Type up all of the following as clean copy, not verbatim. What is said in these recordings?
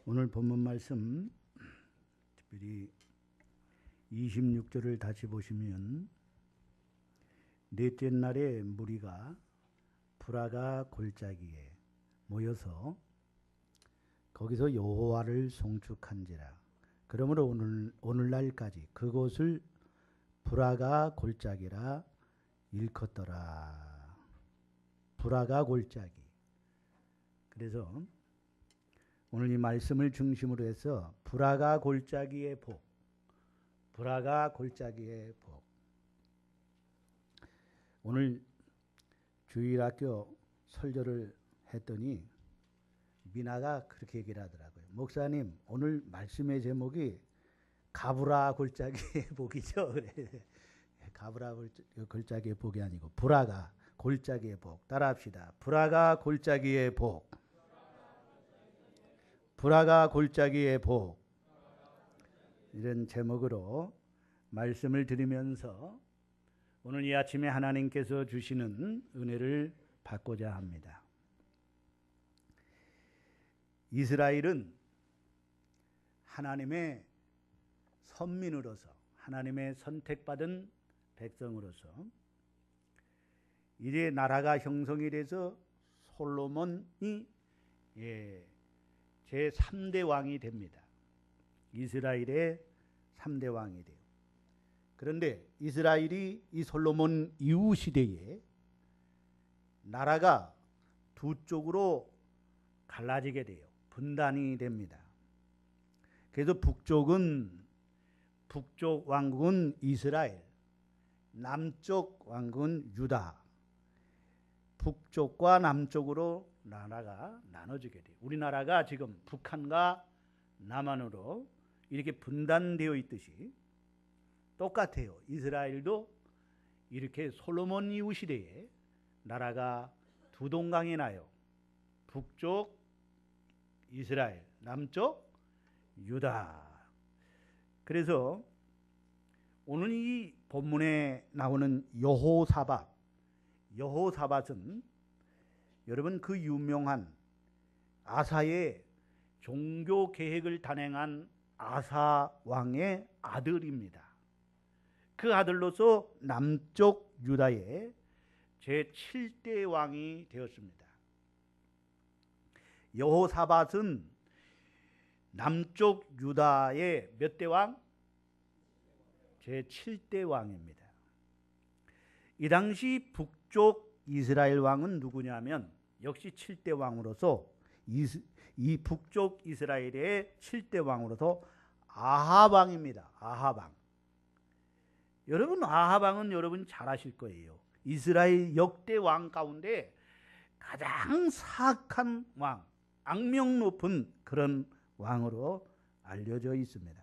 오늘 본문 말씀 특별히 26절을 다시 보시면 넷째 날에 무리가 브라가 골짜기에 모여서 거기서 여호와를 송축한지라. 그러므로 오늘날까지 그곳을 브라가 골짜기라 일컫더라. 브라가 골짜기. 그래서 오늘 이 말씀을 중심으로 해서 브라가 골짜기의 복, 브라가 골짜기의 복. 오늘 주일학교 설교를 했더니 미나가 그렇게 얘기를 하더라고요. 목사님, 오늘 말씀의 제목이 가브라 골짜기의 복이죠. 가브라 골짜기의 복이 아니고 브라가 골짜기의 복. 따라합시다. 브라가 골짜기의 복. 브라가 골짜기의 복. 이런 제목으로 말씀을 드리면서 오늘 이 아침에 하나님께서 주시는 은혜를 받고자 합니다. 이스라엘은 하나님의 선민으로서, 하나님의 선택받은 백성으로서 이제 나라가 형성이 돼서 솔로몬이 제3대 왕이 됩니다. 이스라엘의 3대 왕이 돼요. 그런데 이스라엘이 이 솔로몬 이후 시대에 나라가 두 쪽으로 갈라지게 돼요. 분단이 됩니다. 그래서 북쪽 왕국은 이스라엘, 남쪽 왕국은 유다. 북쪽과 남쪽으로 나라가 나눠지게 돼요. 우리나라가 지금 북한과 남한으로 이렇게 분단되어 있듯이 똑같아요. 이스라엘도 이렇게 솔로몬 이후 시대에 나라가 두 동강이 나요. 북쪽 이스라엘, 남쪽 유다. 그래서 오늘 이 본문에 나오는 여호사밧은 여러분 그 유명한 아사의 종교 계획을 단행한 아사 왕의 아들입니다. 그 아들로서 남쪽 유다의 제7대 왕이 되었습니다. 여호사밧은 남쪽 유다의 몇 대 왕? 제7대 왕입니다. 이 당시 북쪽 이스라엘 왕은 누구냐면 역시 7대 왕으로서 이 북쪽 이스라엘의 7대 왕으로서 아합 왕입니다. 아합 왕. 여러분 아합 왕은 여러분 잘 아실 거예요. 이스라엘 역대 왕 가운데 가장 사악한 왕, 악명 높은 그런 왕으로 알려져 있습니다.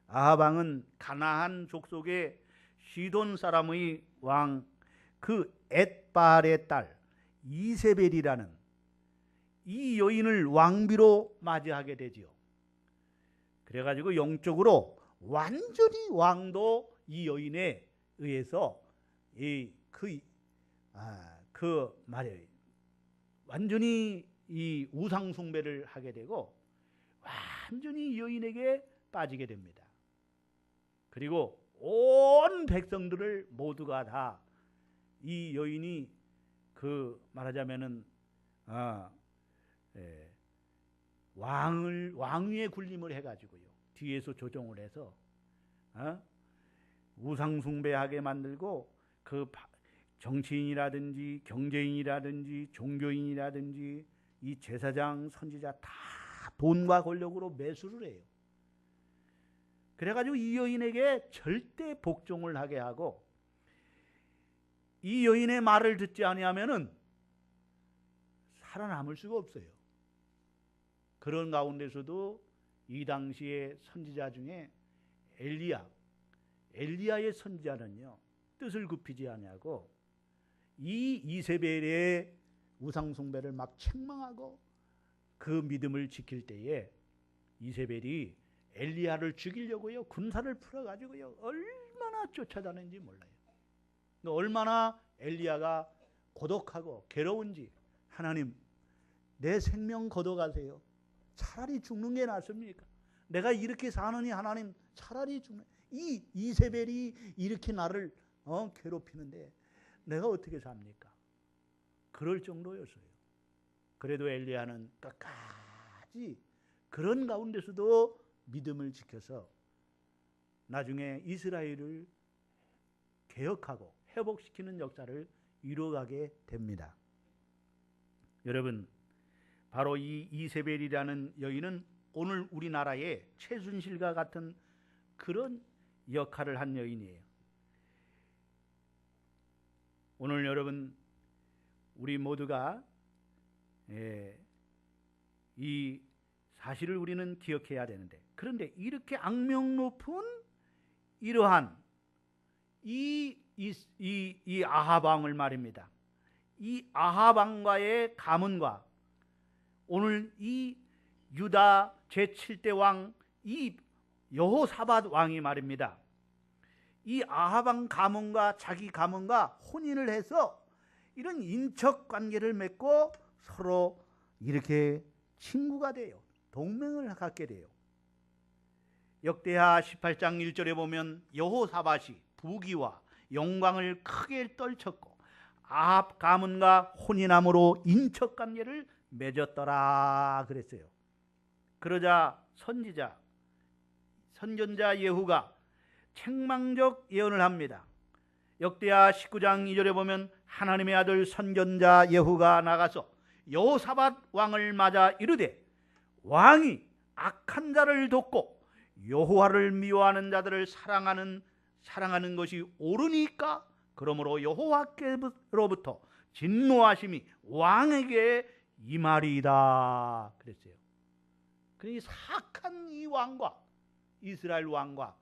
아합 왕은 가나안 족속의 시돈 사람의 왕 그 엣발의 딸 이세벨이라는 이 여인을 왕비로 맞이하게 되지요. 그래가지고 영적으로 완전히 왕도 이 여인에 의해서 완전히 이 우상 숭배를 하게 되고 완전히 이 여인에게 빠지게 됩니다. 그리고 온 백성들을 모두가 다 이 여인이 말하자면은 왕위에 군림을 해가지고요. 뒤에서 조종을 해서 우상 숭배하게 만들고 그 정치인이라든지 경제인이라든지 종교인이라든지 이 제사장 선지자 다 돈과 권력으로 매수를 해요. 그래가지고 이 여인에게 절대 복종을 하게 하고 이 여인의 말을 듣지 아니하면은 살아남을 수가 없어요. 그런 가운데서도 이 당시의 선지자 중에 엘리야의 선지자는요 뜻을 굽히지 아니하고 이 이세벨의 우상 숭배를 막 책망하고 그 믿음을 지킬 때에 이세벨이 엘리야를 죽이려고요 군사를 풀어가지고요 얼마나 쫓아다녔는지 몰라요. 얼마나 엘리야가 고독하고 괴로운지 하나님 내 생명 걷어가세요. 차라리 죽는 게 낫습니까? 내가 이렇게 사느니 하나님 차라리 죽는, 이 이세벨이 이렇게 나를 괴롭히는데 내가 어떻게 삽니까? 그럴 정도였어요. 그래도 엘리야는 끝까지 그런 가운데서도 믿음을 지켜서 나중에 이스라엘을 개혁하고 회복시키는 역사를 이루어가게 됩니다. 여러분, 바로 이 이세벨이라는 여인은 오늘 우리나라의 최순실과 같은 그런 역할을 한 여인이에요. 오늘 여러분, 우리 모두가 이 사실을 우리는 기억해야 되는데, 그런데 이렇게 악명 높은 이러한 이 아합 왕을 말입니다. 이 아합 왕과의 가문과 오늘 이 유다 제7대 왕 이 여호사밧 왕이 말입니다. 이 아합 왕 가문과 자기 가문과 혼인을 해서 이런 인척 관계를 맺고 서로 이렇게 친구가 돼요. 동맹을 갖게 돼요. 역대하 18장 1절에 보면 여호사밧이 부귀와 영광을 크게 떨쳤고 아합 가문과 혼인함으로 인척 관계를 맺었더라 그랬어요. 그러자 선전자 예후가 책망적 예언을 합니다. 역대하 19장 2절에 보면 하나님의 아들 선전자 예후가 나가서 여호사밧 왕을 맞아 이르되 왕이 악한 자를 돕고 여호와를 미워하는 자들을 사랑하는 것이 옳으니까 그러므로 여호와께로부터 진노하심이 왕에게 임하리이다 그랬어요. 그러니 사악한 이 왕과 이스라엘 왕과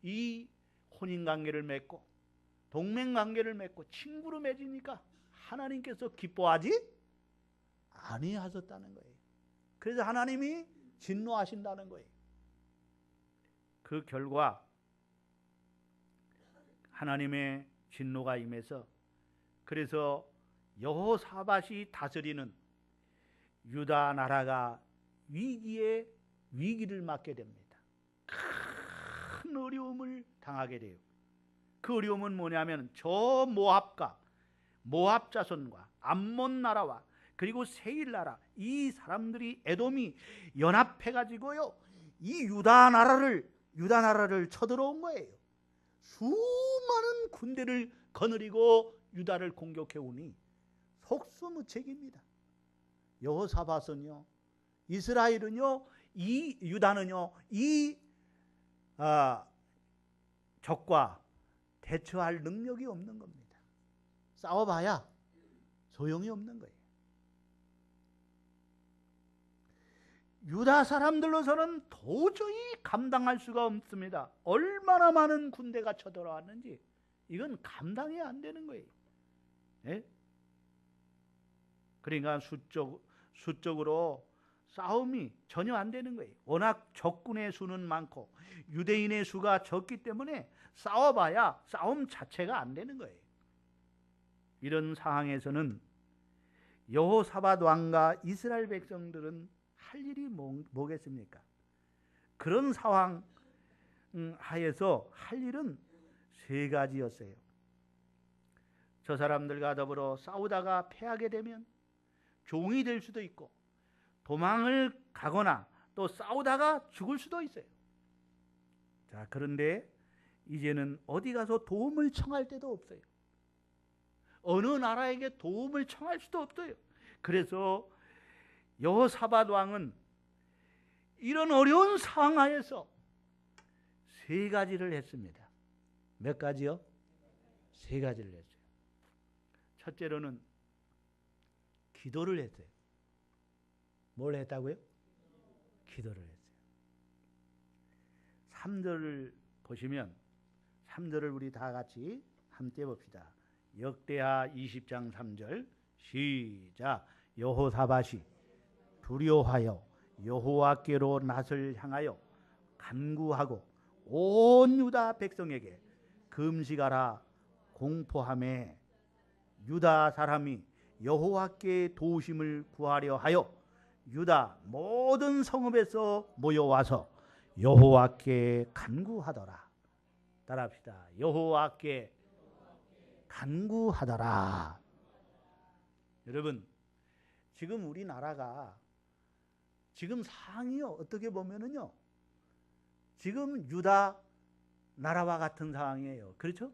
이 혼인관계를 맺고 동맹관계를 맺고 친구로 맺으니까 하나님께서 기뻐하지 아니하셨다는 거예요. 그래서 하나님이 진노하신다는 거예요. 그 결과 하나님의 진노가 임해서 그래서 여호사밧이 다스리는 유다 나라가 위기를 맞게 됩니다. 큰 어려움을 당하게 돼요. 그 어려움은 뭐냐면 저 모압 자손과 암몬 나라와 그리고 세일 나라 이 사람들이 에돔이 연합해 가지고요 이 유다 나라를 쳐들어온 거예요. 수많은 군대를 거느리고 유다를 공격해 오니 속수무책입니다. 여호사밧은요, 이스라엘은요, 이 유다는요, 이 적과 대처할 능력이 없는 겁니다. 싸워봐야 소용이 없는 거예요. 유다 사람들로서는 도저히 감당할 수가 없습니다. 얼마나 많은 군대가 쳐들어왔는지 이건 감당이 안 되는 거예요. 예? 그러니까 수적으로 싸움이 전혀 안 되는 거예요. 워낙 적군의 수는 많고 유대인의 수가 적기 때문에 싸워봐야 싸움 자체가 안 되는 거예요. 이런 상황에서는 여호사밧 왕과 이스라엘 백성들은 할 일이 뭐겠습니까? 그런 상황 하에서 할 일은 세 가지였어요. 저 사람들과 더불어 싸우다가 패하게 되면 종이 될 수도 있고 도망을 가거나 또 싸우다가 죽을 수도 있어요. 자, 그런데 이제는 어디 가서 도움을 청할 데도 없어요. 어느 나라에게 도움을 청할 수도 없어요. 그래서 여호사밧 왕은 이런 어려운 상황 하에서 세 가지를 했습니다. 몇 가지요? 세 가지를 했어요. 첫째로는 기도를 했어요. 뭘 했다고요? 기도를 했어요. 3절을 보시면 3절을 우리 다 같이 함께 봅시다. 역대하 20장 3절 시작. 여호사밧이 두려워하여 여호와께로 낯을 향하여 간구하고 온 유다 백성에게 금식하라 공포하매 유다 사람이 여호와께 도우심을 구하려 하여 유다 모든 성읍에서 모여와서 여호와께 간구하더라. 따라합시다. 여호와께 간구하더라. 여러분, 지금 우리나라가 지금 상황이요, 어떻게 보면은요, 지금 유다 나라와 같은 상황이에요. 그렇죠?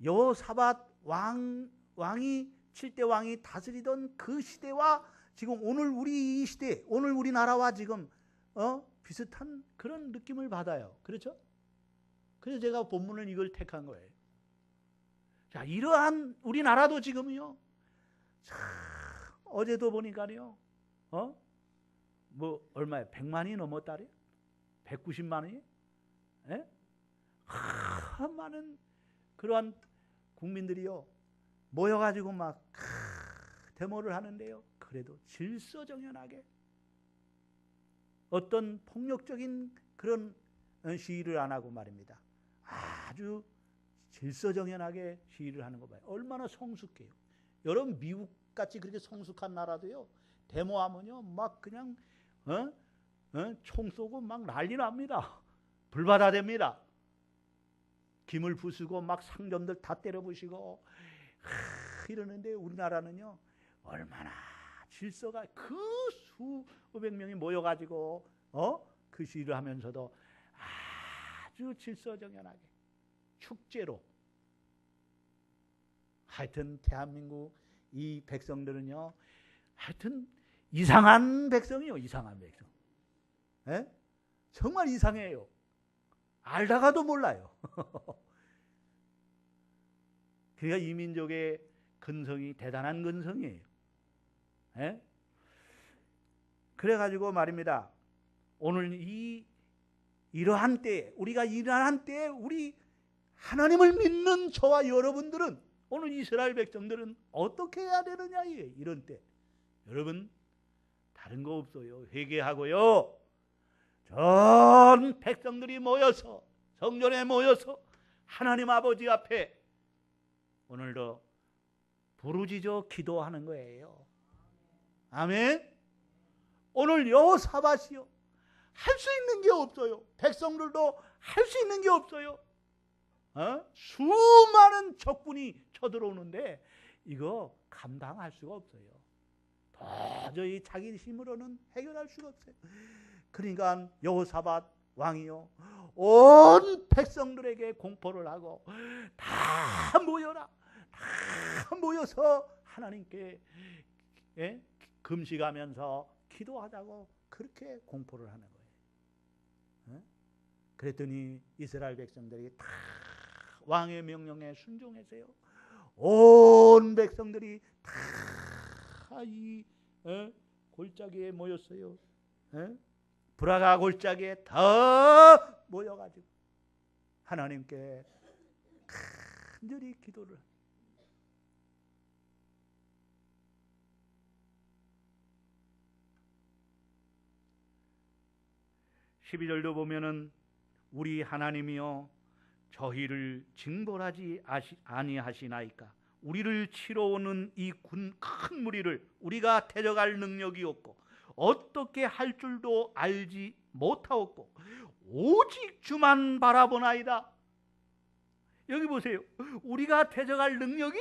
여호사밧 왕이 7대 왕이 다스리던 그 시대와 지금 오늘 우리 이 시대, 오늘 우리나라와 지금 비슷한 그런 느낌을 받아요. 그렇죠? 그래서 제가 본문을 이걸 택한 거예요. 자, 이러한 우리나라도 지금요, 참, 어제도 보니까요, 뭐 얼마에 100만이 넘었다래요? 190만 원이? 예? 많은 그러한 국민들이요 모여가지고 막 데모를 하는데요, 그래도 질서정연하게 어떤 폭력적인 그런 시위를 안 하고 말입니다, 아주 질서정연하게 시위를 하는 거 봐요. 얼마나 성숙해요. 여러분, 미국같이 그렇게 성숙한 나라도요, 데모하면요 막 그냥 총 쏘고 막 난리 납니다. 불바다됩니다. 김을 부수고 막 상점들 다 때려 부시고 이러는데, 우리나라는요 얼마나 질서가, 그 수백 명이 모여가지고 그 시위를 하면서도 아주 질서정연하게 축제로, 하여튼 대한민국 이 백성들은요, 하여튼 이상한 백성이요, 이상한 백성. 에? 정말 이상해요. 알다가도 몰라요. 그러니까 이 민족의 근성이 대단한 근성이에요. 에? 그래가지고 말입니다, 오늘 이러한 때에, 우리가 이러한 때에 우리 하나님을 믿는 저와 여러분들은, 오늘 이스라엘 백성들은 어떻게 해야 되느냐, 이런 때. 여러분, 다른 거 없어요. 회개하고요, 전 백성들이 모여서, 성전에 모여서 하나님 아버지 앞에 오늘도 부르짖어 기도하는 거예요. 아멘. 오늘 여호사밧이요, 할 수 있는 게 없어요. 백성들도 할 수 있는 게 없어요. 수많은 적군이 쳐들어오는데 이거 감당할 수가 없어요. 도저히 자기 힘으로는 해결할 수가 없어요. 그러니까 여호사밧 왕이요, 온 백성들에게 공포를 하고 다 모여라, 다 모여서 하나님께 금식하면서 기도하자고 그렇게 공포를 하는 거예요. 그랬더니 이스라엘 백성들이 다 왕의 명령에 순종해서요, 온 백성들이 다 이 골짜기에 모였어요. 브라가 골짜기에 다 모여가지고 하나님께 간절히 기도를. 12절도 보면은 우리 하나님이여 저희를 징벌하지 아니하시나이까. 우리를 치러 오는 이 큰 무리를 우리가 데려갈 능력이 없고 어떻게 할 줄도 알지 못하옵고 오직 주만 바라보나이다. 여기 보세요. 우리가 데려갈 능력이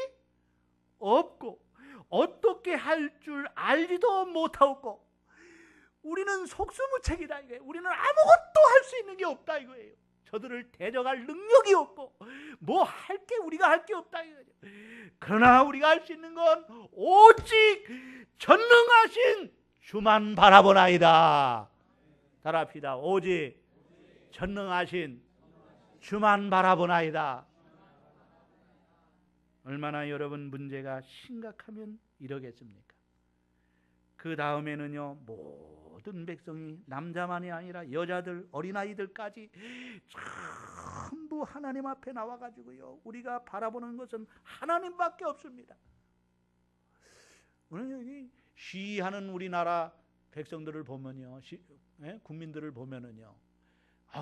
없고 어떻게 할 줄 알지도 못하옵고 우리는 속수무책이다 이거예요. 우리는 아무것도 할 수 있는 게 없다 이거예요. 저들을 데려갈 능력이 없고 뭐 할 게 우리가 할 게 없다 이거죠. 그러나 우리가 할 수 있는 건 오직 전능하신 주만 바라보나이다. 따라합시다. 오직 전능하신 주만 바라보나이다. 얼마나 여러분 문제가 심각하면 이러겠습니까? 그 다음에는요, 모든 백성이 남자만이 아니라 여자들, 어린아이들까지 전부 하나님 앞에 나와가지고요, 우리가 바라보는 것은 하나님밖에 없습니다. 오늘 여기 시위하는 우리나라 백성들을 보면요, 국민들을 보면은요,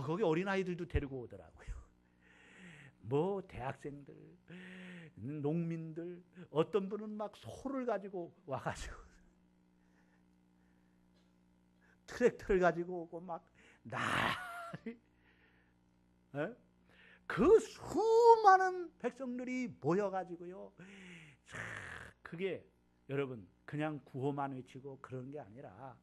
거기 어린아이들도 데리고 오더라고요. 뭐 대학생들, 농민들, 어떤 분은 막 소를 가지고 와가지고 트랙터를 가지고 오고 막 그 수많은 백성들이 모여가지고요. 그게 여러분 그냥 구호만 외치고 그런 게 아니라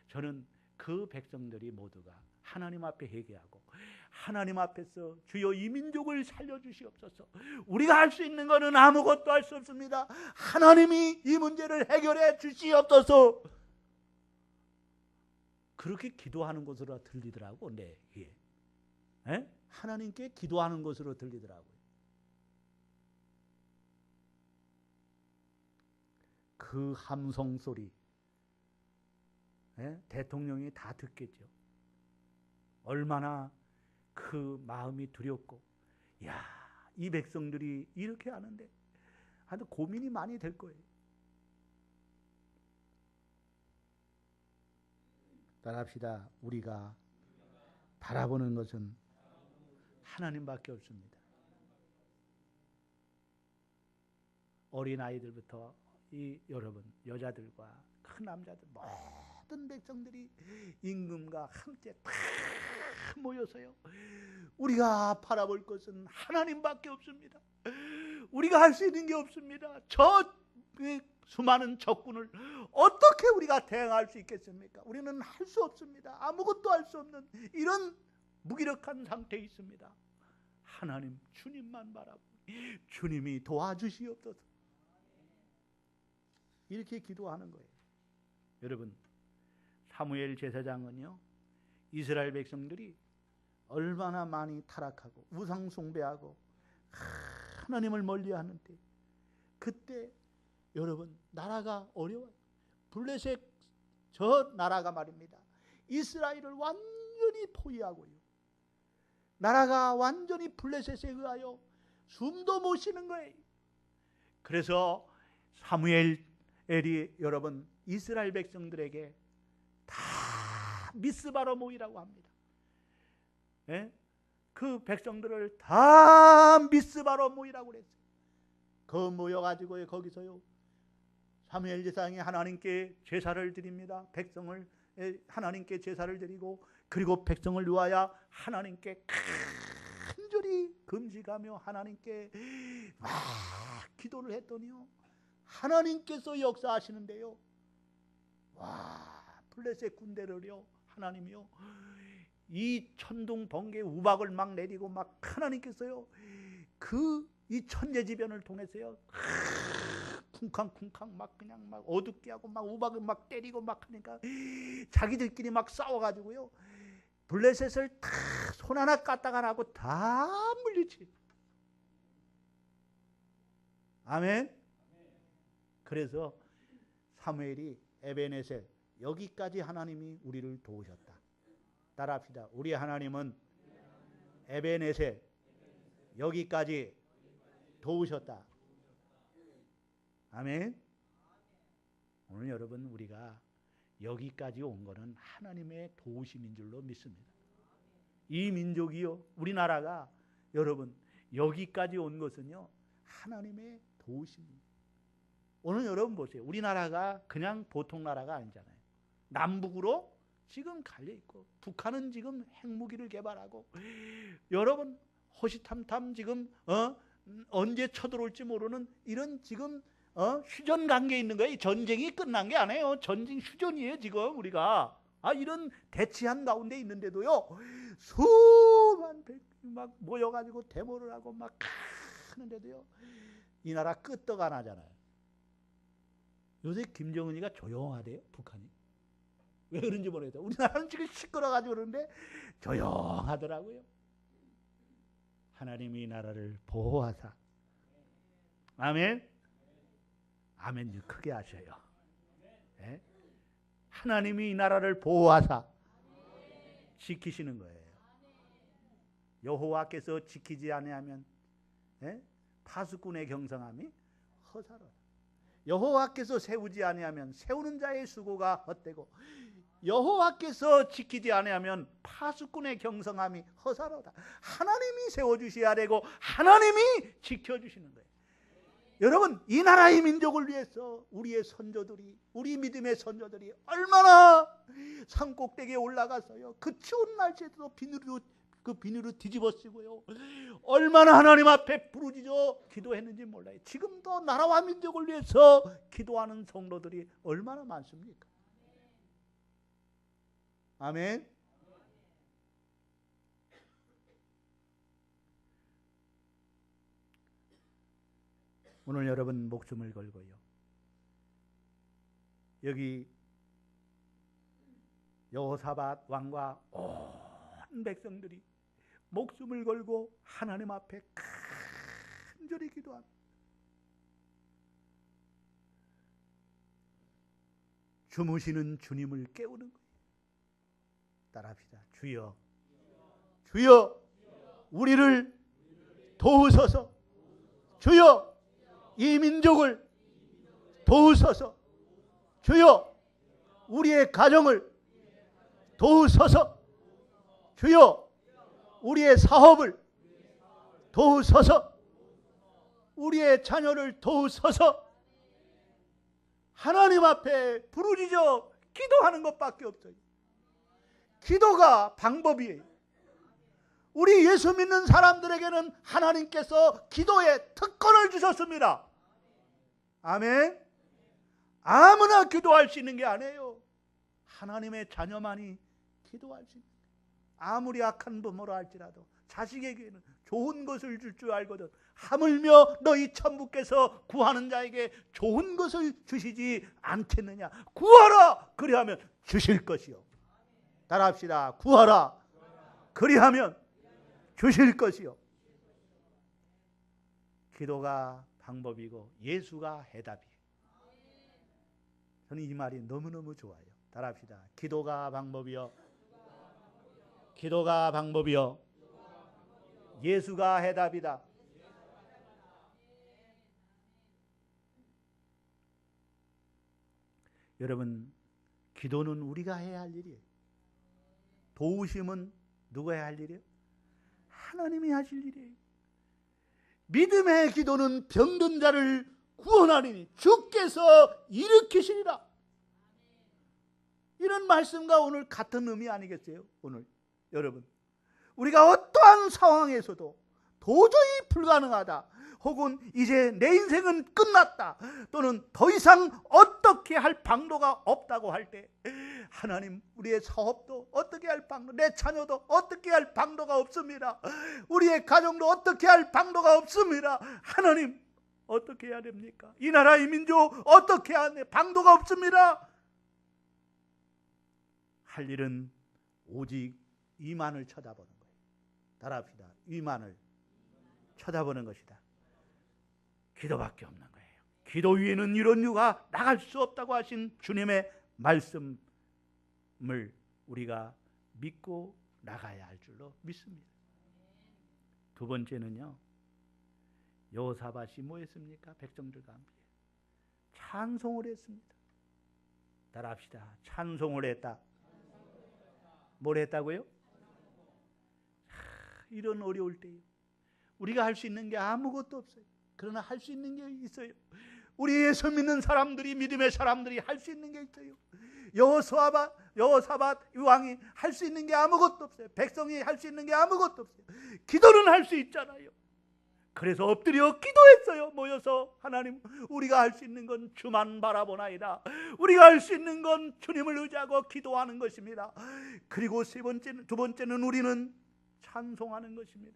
저는 그 백성들이 모두가 하나님 앞에 회개하고 하나님 앞에서 주여 이 민족을 살려주시옵소서. 우리가 할 수 있는 것은 아무것도 할 수 없습니다. 하나님이 이 문제를 해결해 주시옵소서. 그렇게 기도하는 것으로 들리더라고. 내 귀에. 하나님께 기도하는 것으로 들리더라고요. 그 함성 소리 대통령이 다 듣겠죠. 얼마나 그 마음이 두렵고, 야, 이 백성들이 이렇게 하는데 아주 고민이 많이 될 거예요. 따라합시다. 우리가 바라보는 것은 하나님밖에 없습니다. 어린아이들부터 이 여러분 여자들과 큰 남자들 모든 백성들이 임금과 함께 다 모여서요, 우리가 바라볼 것은 하나님밖에 없습니다. 우리가 할 수 있는 게 없습니다. 저 수많은 적군을 어떻게 우리가 대항할 수 있겠습니까? 우리는 할 수 없습니다. 아무것도 할 수 없는 이런 무기력한 상태에 있습니다. 하나님, 주님만 바라보고 주님이 도와주시옵소서. 이렇게 기도하는 거예요. 여러분, 사무엘 제사장은요, 이스라엘 백성들이 얼마나 많이 타락하고 우상 숭배하고 하나님을 멀리하는데, 그때 여러분 나라가 어려워요. 블레셋 저 나라가 말입니다, 이스라엘을 완전히 포위하고요, 나라가 완전히 블레셋에 의하여 숨도 못 쉬는 거예요. 그래서 사무엘이 여러분 이스라엘 백성들에게 다 미스바로 모이라고 합니다. 그 백성들을 다 미스바로 모이라고 그랬어요. 그 모여가지고 거기서요, 사무엘 제사장이 하나님께 제사를 드립니다. 백성을 하나님께 제사를 드리고, 그리고 백성을 위하여 하나님께 간절히 금식하며 하나님께 막 기도를 했더니요, 하나님께서 역사하시는데요, 와, 블레셋 군대를요 하나님이요 이 천둥 번개 우박을 막 내리고 막 하나님께서요 이 천재지변을 통해서요 쿵쾅쿵쾅 막 그냥 막 어둡게 하고 막 우박을 막 때리고 막 하니까 자기들끼리 막 싸워가지고요 블레셋을 다 손 하나 까딱 안 하고 다 물리치. 아멘. 그래서 사무엘이 에베네셀, 여기까지 하나님이 우리를 도우셨다. 따라합시다. 우리 하나님은 에베네셀, 여기까지 도우셨다. 아멘. 오늘 여러분 우리가 여기까지 온 것은 하나님의 도우심인 줄로 믿습니다. 이 민족이요, 우리나라가 여러분 여기까지 온 것은요 하나님의 도우심입니다. 오늘 여러분 보세요. 우리나라가 그냥 보통 나라가 아니잖아요. 남북으로 지금 갈려있고, 북한은 지금 핵무기를 개발하고, 여러분 호시탐탐 지금 언제 쳐들어올지 모르는 이런 지금 휴전 관계에 있는 거예요. 전쟁이 끝난 게 아니에요. 전쟁 휴전이에요 지금 우리가. 이런 대치한 가운데 있는데도요, 수만 막 모여가지고 데모를 하고 막 하는데도요, 이 나라 끄떡 안 하잖아요. 요새 김정은이가 조용하대요, 북한이. 왜 그런지 모르겠어요. 우리나라는 지금 시끄러워가지고 그러는데 조용하더라고요. 하나님이 이 나라를 보호하사. 아멘. 아멘. 크게 하셔요. 네? 하나님이 이 나라를 보호하사 지키시는 거예요. 여호와께서 지키지 아니하면 파수꾼의 경성함이 허사로다. 여호와께서 세우지 아니하면 세우는 자의 수고가 헛되고, 여호와께서 지키지 아니하면 파수꾼의 경성함이 허사로다. 하나님이 세워주셔야 되고 하나님이 지켜주시는 거예요. 여러분, 이 나라의 민족을 위해서 우리의 선조들이, 우리 믿음의 선조들이 얼마나 산꼭대기에 올라가서요, 그 추운 날씨에도 비누로 뒤집어 쓰고요, 얼마나 하나님 앞에 부르짖어 기도했는지 몰라요. 지금도 나라와 민족을 위해서 기도하는 성도들이 얼마나 많습니까? 아멘. 오늘 여러분 목숨을 걸고요, 여기 여호사밧 왕과 온 백성들이 목숨을 걸고 하나님 앞에 간절히 기도합니다. 주무시는 주님을 깨우는 거예요. 따라합시다. 주여, 주여, 우리를 도우소서. 주여, 이 민족을 도우소서. 주여, 우리의 가정을 도우소서. 주여, 우리의 사업을 도우소서. 우리의 자녀를 도우소서. 하나님 앞에 부르짖어 기도하는 것밖에 없어요. 기도가 방법이에요. 우리 예수 믿는 사람들에게는 하나님께서 기도의 특권을 주셨습니다. 아멘. 아무나 기도할 수 있는 게 아니에요. 하나님의 자녀만이 기도할 수 있는 거예요. 아무리 악한 부모라 할지라도 자식에게는 좋은 것을 줄 줄 알거든 하물며 너희 천부께서 구하는 자에게 좋은 것을 주시지 않겠느냐. 구하라, 그리하면 주실 것이요. 따라합시다. 구하라, 그리하면 주실 것이요. 기도가 방법이고 예수가 해답이에요. 저는 이 말이 너무너무 좋아요. 따라합시다. 기도가 방법이요, 기도가 방법이요, 예수가 해답이다. 여러분, 기도는 우리가 해야 할 일이에요. 도우심은 누가 해야 할 일이에요? 하나님이 하실 일이에요. 믿음의 기도는 병든 자를 구원하리니 주께서 일으키시리라. 이런 말씀과 오늘 같은 의미 아니겠어요? 오늘 여러분, 우리가 어떠한 상황에서도 도저히 불가능하다, 혹은 이제 내 인생은 끝났다, 또는 더 이상 어떻게 할 방도가 없다고 할 때, 하나님, 우리의 사업도 어떻게 할 방도, 내 자녀도 어떻게 할 방도가 없습니다. 우리의 가정도 어떻게 할 방도가 없습니다. 하나님, 어떻게 해야 됩니까? 이 나라의 민족 어떻게 해야 돼? 방도가 없습니다. 할 일은 오직 이만을 쳐다보는 거예요. 따라합시다. 이만을 쳐다보는 것이다. 기도밖에 없는 거예요. 기도 위에는 이런 유가 나갈 수 없다고 하신 주님의 말씀을 우리가 믿고 나가야 할 줄로 믿습니다. 두 번째는요, 여호사밧이 뭐 했습니까? 백성들과 함께 찬송을 했습니다. 따라합시다. 찬송을 했다. 뭘 했다고요? 이런 어려울 때요, 우리가 할 수 있는 게 아무것도 없어요. 그러나 할 수 있는 게 있어요. 우리 예수 믿는 사람들이, 믿음의 사람들이 할 수 있는 게 있어요. 여호사밧 왕이 할 수 있는 게 아무것도 없어요. 백성이 할 수 있는 게 아무것도 없어요. 기도는 할 수 있잖아요. 그래서 엎드려 기도했어요. 모여서, 하나님, 우리가 할 수 있는 건 주만 바라보나이다. 우리가 할 수 있는 건 주님을 의지하고 기도하는 것입니다. 그리고 두 번째는 우리는 찬송하는 것입니다.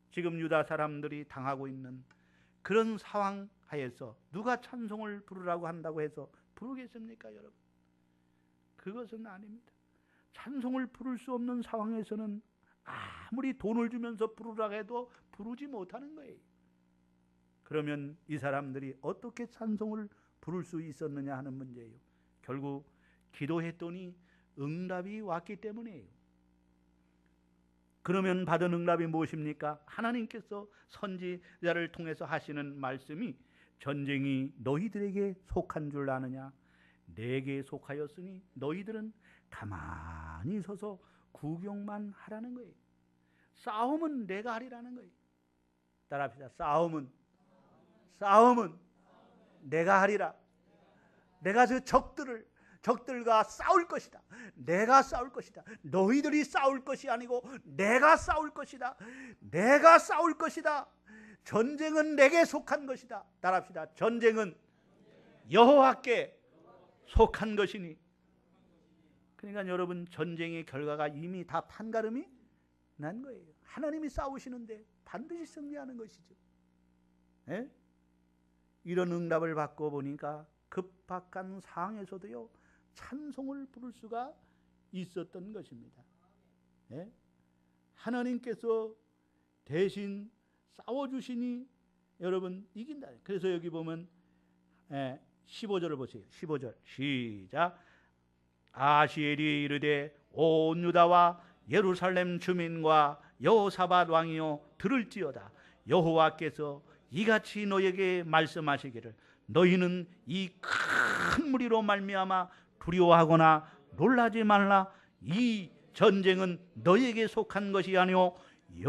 지금 유다 사람들이 당하고 있는 그런 상황 하에서 누가 찬송을 부르라고 한다고 해서 부르겠습니까, 여러분? 그것은 아닙니다. 찬송을 부를 수 없는 상황에서는 아무리 돈을 주면서 부르라고 해도 부르지 못하는 거예요. 그러면 이 사람들이 어떻게 찬송을 부를 수 있었느냐 하는 문제예요. 결국 기도했더니 응답이 왔기 때문이에요. 그러면 받은 응답이 무엇입니까? 하나님께서 선지자를 통해서 하시는 말씀이, 전쟁이 너희들에게 속한 줄 아느냐? 내게 속하였으니 너희들은 가만히 서서 구경만 하라는 거예요. 싸움은 내가 하리라는 거예요. 따라합시다. 싸움은 싸움은 내가 하리라. 내가 저 적들과 싸울 것이다. 내가 싸울 것이다. 너희들이 싸울 것이 아니고 내가 싸울 것이다. 내가 싸울 것이다. 전쟁은 내게 속한 것이다. 따라합시다. 전쟁은 여호와께 속한 것이니. 그러니까 여러분, 전쟁의 결과가 이미 다 판가름이 난 거예요. 하나님이 싸우시는데 반드시 승리하는 것이죠. 예? 이런 응답을 받고 보니까 급박한 상황에서도요, 찬송을 부를 수가 있었던 것입니다. 예? 하나님께서 대신 싸워주시니 여러분 이긴다. 그래서 여기 보면 15절을 보세요. 15절 시작. 아시엘이 이르되 온 유다와 예루살렘 주민과 여호사밧 왕이여 들을지어다. 여호와께서 이같이 너에게 말씀하시기를 너희는 이 큰 무리로 말미암아 두려워하거나 놀라지 말라. 이 전쟁은 너희에게 속한 것이 아니오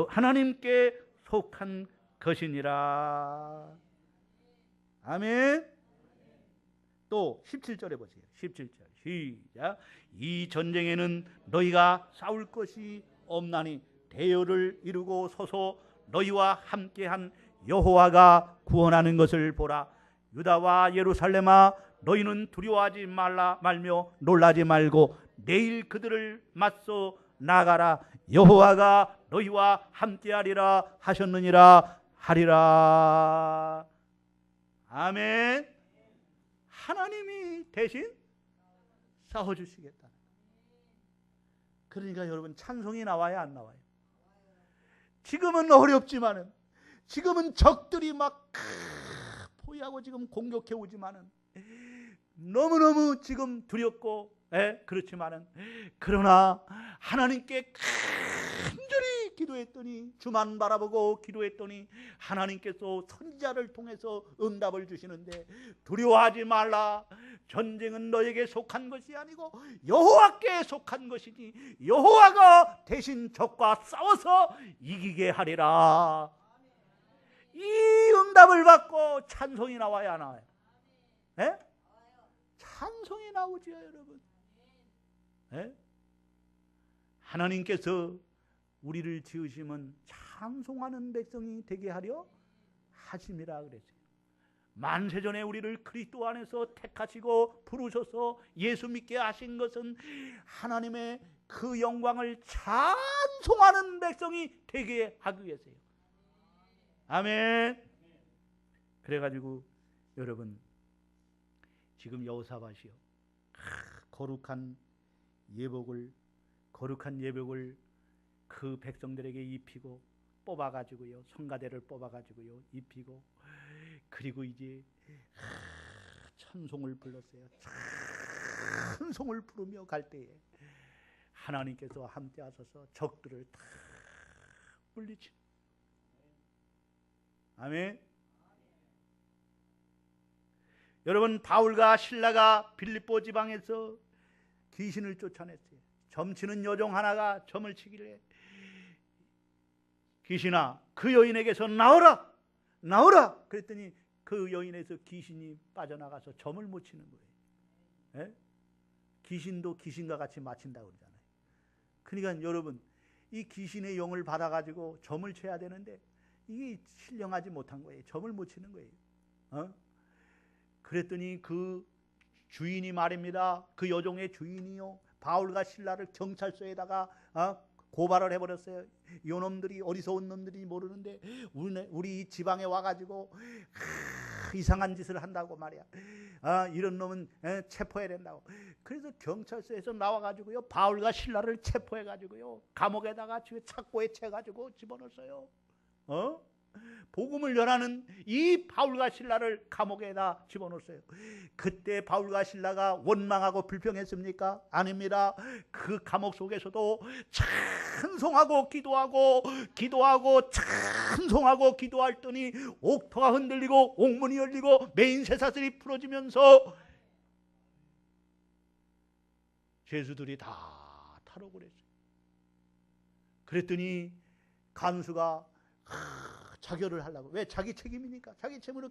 하나님께 속한 것이니라. 아멘. 또 17절에 보세요. 17절 시작. 이 전쟁에는 너희가 싸울 것이 없나니 대열을 이루고 서서 너희와 함께한 여호와가 구원하는 것을 보라. 유다와 예루살렘아 너희는 두려워하지 말며 놀라지 말고 내일 그들을 맞서 나가라. 여호와가 너희와 함께하리라 하셨느니라 하리라. 아멘. 하나님이 대신 싸워주시겠다. 그러니까 여러분, 찬송이 나와야 안 나와요? 지금은 어렵지만은, 지금은 적들이 막 포위하고 지금 공격해 오지만은, 너무너무 지금 두렵고 그렇지만은, 그러나 하나님께 간절히 기도했더니, 주만 바라보고 기도했더니 하나님께서 선지자를 통해서 응답을 주시는데, 두려워하지 말라. 전쟁은 너에게 속한 것이 아니고 여호와께 속한 것이니 여호와가 대신 적과 싸워서 이기게 하리라. 이 응답을 받고 찬송이 나와야 안 나와요? 예? 찬송이 나오지요, 여러분. 예? 하나님께서 우리를 지으시면 찬송하는 백성이 되게 하려 하심이라 그랬어요. 만세전에 우리를 그리스도 안에서 택하시고 부르셔서 예수 믿게 하신 것은 하나님의 그 영광을 찬송하는 백성이 되게 하기 위해서요. 아멘. 그래가지고 여러분, 지금 여호사밧이요, 거룩한 예복을 그 백성들에게 입히고 뽑아가지고요, 성가대를 뽑아가지고요 입히고, 그리고 이제 찬송을 불렀어요. 찬송을 부르며 갈 때에 하나님께서 함께 하셔서 적들을 다 물리치는. 아멘. 여러분, 바울과 실라가 빌립보 지방에서 귀신을 쫓아냈어요. 점치는 여종 하나가 점을 치길래, 귀신아, 그 여인에게서 나오라! 나오라! 그랬더니 그 여인에서 귀신이 빠져나가서 점을 못 치는 거예요. 예? 귀신도 귀신과 같이 맞힌다고 그러잖아요. 그러니까 여러분, 이 귀신의 영을 받아가지고 점을 쳐야 되는데 이게 신령하지 못한 거예요. 점을 못 치는 거예요. 그랬더니 그 주인이 말입니다. 그 여종의 주인이요, 바울과 실라를 경찰서에다가 고발을 해버렸어요. 요놈들이, 어리석은 놈들이 모르는데 우리 지방에 와가지고 이상한 짓을 한다고 말이야. 이런 놈은 체포해야 된다고. 그래서 경찰서에서 나와가지고요, 바울과 실라를 체포해가지고요, 감옥에다가 착고에 채가지고 집어넣었어요. 복음을 전하는 이 바울과 실라를 감옥에다 집어넣었어요. 그때 바울과 실라가 원망하고 불평했습니까? 아닙니다. 그 감옥 속에서도 찬송하고 기도하고 찬송하고 기도했더니 옥토가 흔들리고 옥문이 열리고 메인 쇠사슬이 풀어지면서 죄수들이 다 탈옥을 했어요. 그랬더니 간수가 자결을 하려고. 왜? 자기 책임이니까. 자기 책임으로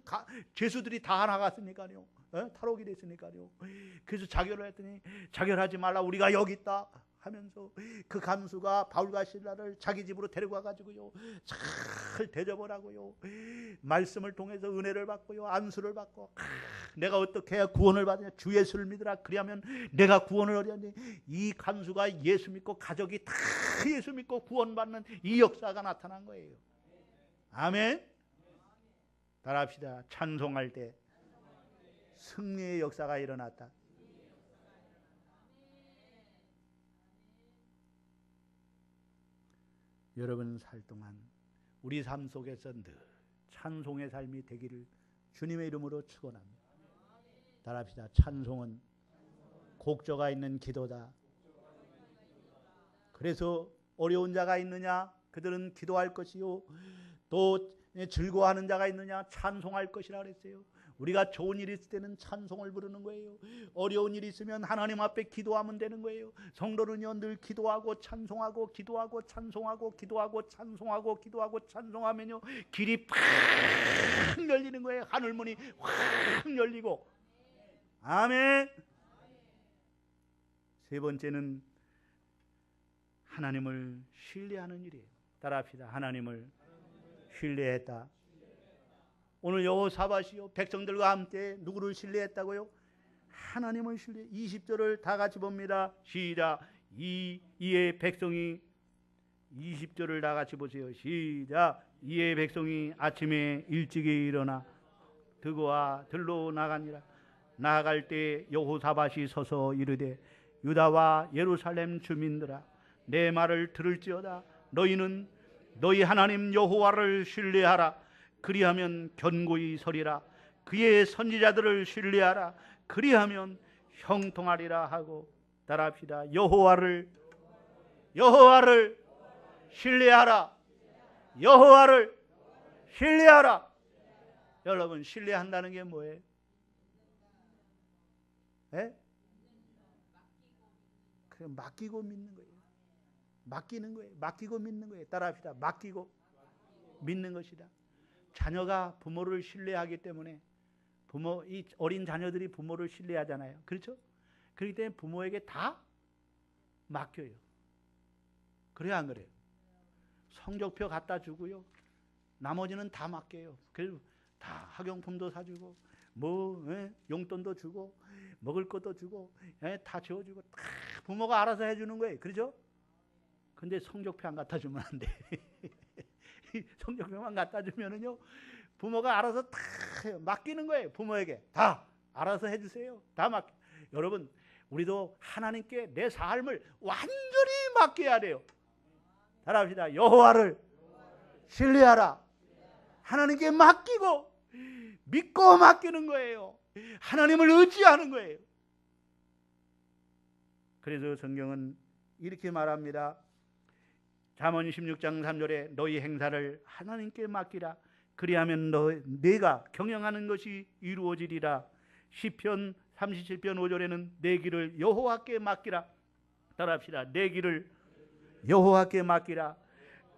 죄수들이 다 나갔으니까요. 탈옥이 됐으니까요. 그래서 자결을 했더니 자결하지 말라, 우리가 여기 있다 하면서 그 간수가 바울과 실라를 자기 집으로 데려가 가지고요, 잘 대접을 하고요, 말씀을 통해서 은혜를 받고요, 안수를 받고, 내가 어떻게 해야 구원을 받느냐, 주 예수를 믿으라, 그리하면 내가 구원을 얻으니, 이 간수가 예수 믿고 가족이 다 예수 믿고 구원받는 이 역사가 나타난 거예요. 아멘. 따라합시다. 찬송할 때 승리의 역사가 일어났다. 여러분 살 동안 우리 삶 속에서 늘 찬송의 삶이 되기를 주님의 이름으로 축원합니다. 따라합시다. 찬송은 곡조가 있는 기도다. 그래서 어려운 자가 있느냐? 그들은 기도할 것이요, 또 즐거워하는 자가 있느냐? 찬송할 것이라 그랬어요. 우리가 좋은 일이 있을 때는 찬송을 부르는 거예요. 어려운 일이 있으면 하나님 앞에 기도하면 되는 거예요. 성도는요, 늘 기도하고 찬송하고 기도하고 찬송하고 기도하고 찬송하고 기도하고 찬송하면요, 길이 팍 열리는 거예요. 하늘문이 확 열리고. 아멘. 세 번째는 하나님을 신뢰하는 일이에요. 따라합시다. 하나님을 신뢰했다. 오늘 여호사밧이요, 백성들과 함께 누구를 신뢰했다고요? 하나님을 신뢰. 20절을 다 같이 봅니다. 시작. 이에 백성이, 20절을 다 같이 보세요. 시작. 이에 백성이 아침에 일찍이 일어나 드고와 들로 나가니라. 나아갈 때 여호사밧이 서서 이르되, 유다와 예루살렘 주민들아, 내 말을 들을지어다. 너희는 너희 하나님 여호와를 신뢰하라. 그리하면 견고히 서리라. 그의 선지자들을 신뢰하라. 그리하면 형통하리라 하고. 따라합시다. 여호와를 신뢰하라. 여호와를 신뢰하라. 여러분, 신뢰한다는 게 뭐예요? 그냥 맡기고 믿는 거예요. 맡기는 거예요. 맡기고 믿는 거예요. 따라합시다. 맡기고 믿는 것이다. 자녀가 부모를 신뢰하기 때문에 이 어린 자녀들이 부모를 신뢰하잖아요. 그렇죠? 그렇기 때문에 부모에게 다 맡겨요. 그래요, 안 그래요? 성적표 갖다 주고요, 나머지는 다 맡겨요. 그래서 다 학용품도 사주고, 용돈도 주고, 먹을 것도 주고, 다 지어주고, 다 부모가 알아서 해주는 거예요. 그렇죠? 근데 성적표 안 갖다 주면 안 돼. 성적표만 갖다 주면은요, 부모가 알아서 다 맡기는 거예요. 부모에게 다 알아서 해주세요. 다 맡겨. 여러분, 우리도 하나님께 내 삶을 완전히 맡겨야 돼요. 따라합시다. 여호와를 신뢰하라. 하나님께 맡기고 믿고 맡기는 거예요. 하나님을 의지하는 거예요. 그래서 성경은 이렇게 말합니다. 잠언 16장 3절에 너희 행사를 하나님께 맡기라. 그리하면 내가 경영하는 것이 이루어지리라. 시편 37편 5절에는 내 길을 여호와께 맡기라. 따라합시다. 내 길을 여호와께 맡기라.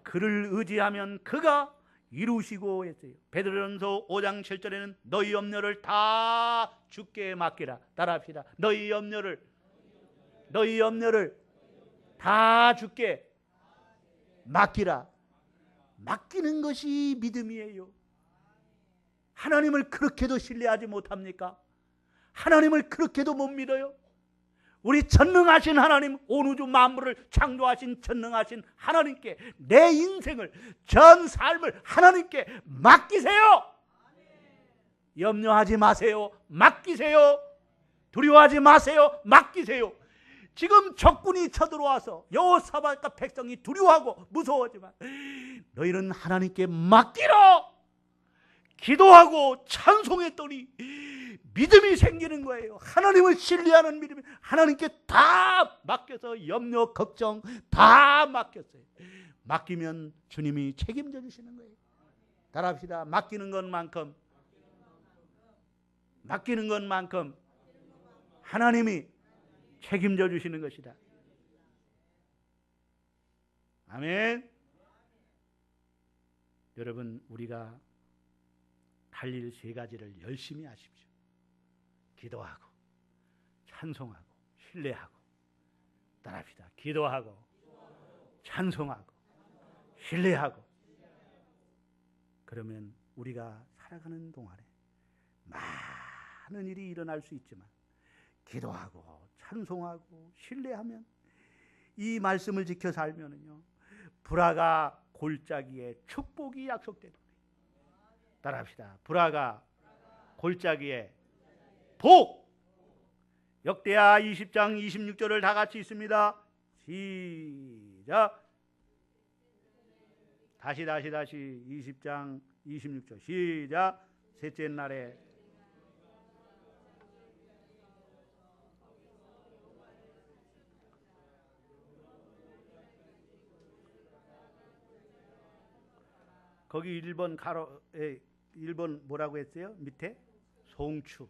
그를 의지하면 그가 이루시고 했어요. 베드로전서 5장 7절에는 너희 염려를 다 주께 맡기라. 따라합시다. 너희 염려를 다 주께 맡기라. 맡기는 것이 믿음이에요. 하나님을 그렇게도 신뢰하지 못합니까? 하나님을 그렇게도 못 믿어요? 우리 전능하신 하나님, 온 우주 만물을 창조하신 전능하신 하나님께 내 인생을, 전 삶을 하나님께 맡기세요. 염려하지 마세요. 맡기세요. 두려워하지 마세요. 맡기세요. 지금 적군이 쳐들어와서 여호사밧과 백성이 두려워하고 무서워하지만 너희는 하나님께 맡기라. 기도하고 찬송했더니 믿음이 생기는 거예요. 하나님을 신뢰하는 믿음이, 하나님께 다 맡겨서 염려, 걱정 다 맡겼어요. 맡기면 주님이 책임져 주시는 거예요. 따라합시다. 맡기는 것만큼 하나님이 책임져 주시는 것이다. 아멘. 여러분, 우리가 할 일 세 가지를 열심히 하십시오. 기도하고, 찬송하고, 신뢰하고. 따라합시다. 기도하고, 찬송하고, 신뢰하고. 그러면 우리가 살아가는 동안에 많은 일이 일어날 수 있지만 기도하고 찬송하고 신뢰하면, 이 말씀을 지켜 살면은요, 불화가 골짜기에 축복이 약속되도록. 따라합시다. 불화가 골짜기에 복. 역대하 20장 26절을 다 같이 있습니다. 시작. 다시 20장 26절 시작. 셋째 날에 거기 1번 가로에 1번 뭐라고 했어요? 밑에 송축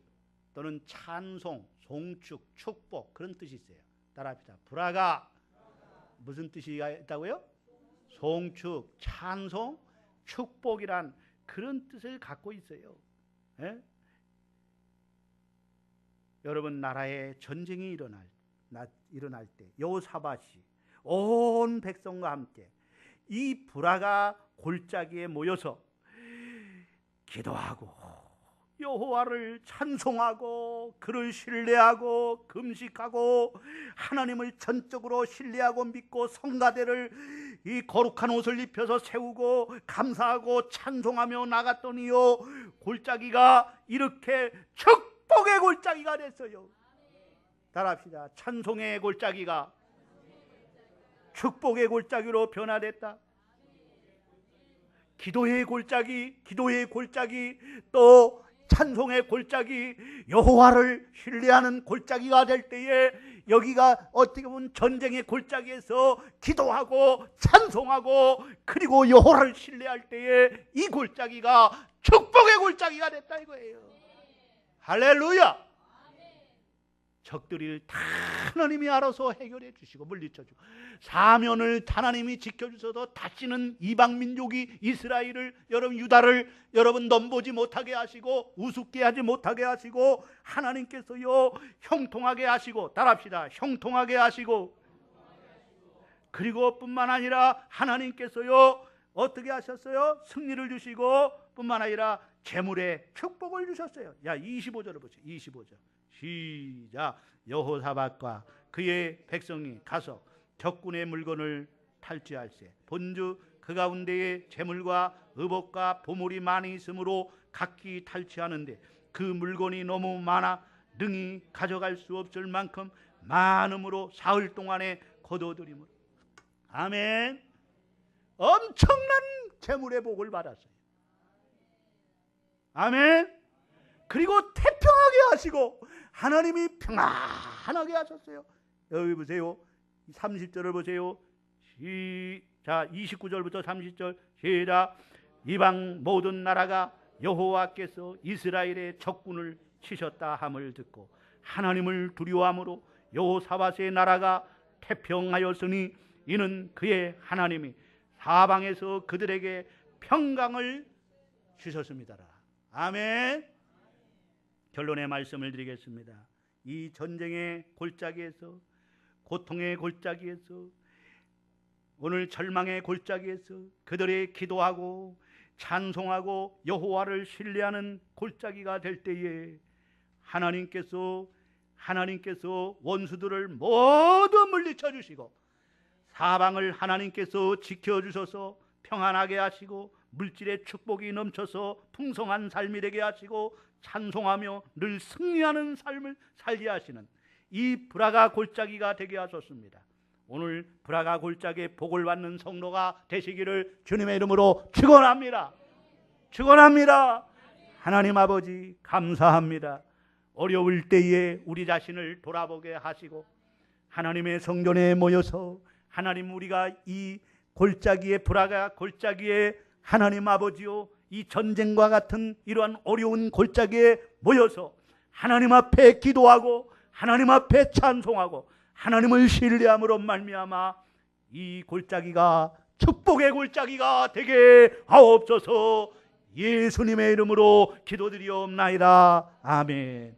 또는 찬송, 송축, 축복, 그런 뜻이 있어요. 따라합시다. 불화가 무슨 뜻이 있다고요? 송축, 찬송, 축복이란 그런 뜻을 갖고 있어요. 예? 여러분, 나라에 전쟁이 일어날 때 여호사밧이 온 백성과 함께 이 불화가 골짜기에 모여서 기도하고 여호와를 찬송하고 그를 신뢰하고 금식하고 하나님을 전적으로 신뢰하고 믿고 성가대를 이 거룩한 옷을 입혀서 세우고 감사하고 찬송하며 나갔더니요, 골짜기가 이렇게 축복의 골짜기가 됐어요. 따라합시다. 찬송의 골짜기가 축복의 골짜기로 변화됐다. 기도의 골짜기, 또 찬송의 골짜기, 여호와를 신뢰하는 골짜기가 될 때에 여기가 어떻게 보면 전쟁의 골짜기에서 기도하고 찬송하고 그리고 여호와를 신뢰할 때에 이 골짜기가 축복의 골짜기가 됐다 이거예요. 할렐루야. 적들을 다 하나님이 알아서 해결해 주시고 물리쳐 주고, 사면을 하나님이 지켜주셔서 다시는 이방 민족이 이스라엘을, 여러분 유다를 여러분 넘보지 못하게 하시고 우습게 하지 못하게 하시고 하나님께서요 형통하게 하시고, 따라합시다. 형통하게 하시고, 그리고 뿐만 아니라 하나님께서요 어떻게 하셨어요? 승리를 주시고 뿐만 아니라 재물에 축복을 주셨어요. 야, 25절을 보세요. 25절 시작. 여호사밧과 그의 백성이 가서 적군의 물건을 탈취할세. 본즉 그 가운데에 재물과 의복과 보물이 많이 있으므로 각기 탈취하는데 그 물건이 너무 많아 능히 가져갈 수 없을 만큼 많음으로 사흘 동안에 거둬들이므로. 아멘. 엄청난 재물의 복을 받았어요. 아멘. 그리고 태평하게 하시고 하나님이 평안하게 하셨어요. 여기 보세요. 30절을 보세요. 자, 29절부터 30절 시작. 이방 모든 나라가 여호와께서 이스라엘의 적군을 치셨다 함을 듣고 하나님을 두려워함으로 여호사밧의 나라가 태평하였으니 이는 그의 하나님이 사방에서 그들에게 평강을 주셨습니다. 아멘. 결론의 말씀을 드리겠습니다. 이 전쟁의 골짜기에서, 고통의 골짜기에서, 오늘 절망의 골짜기에서 그들의 기도하고 찬송하고 여호와를 신뢰하는 골짜기가 될 때에 하나님께서 원수들을 모두 물리쳐 주시고 사방을 하나님께서 지켜주셔서 평안하게 하시고 물질의 축복이 넘쳐서 풍성한 삶이 되게 하시고 찬송하며 늘 승리하는 삶을 살게 하시는 이 불화가 골짜기가 되게 하셨습니다. 오늘 불화가 골짜기에 복을 받는 성도가 되시기를 주님의 이름으로 축원합니다. 축원합니다. 하나님 아버지 감사합니다. 어려울 때에 우리 자신을 돌아보게 하시고 하나님의 성전에 모여서 하나님, 우리가 이 골짜기에, 불화가 골짜기에 하나님 아버지요, 이 전쟁과 같은 이러한 어려운 골짜기에 모여서 하나님 앞에 기도하고 하나님 앞에 찬송하고 하나님을 신뢰함으로 말미암아 이 골짜기가 축복의 골짜기가 되게 하옵소서. 예수님의 이름으로 기도드리옵나이다. 아멘.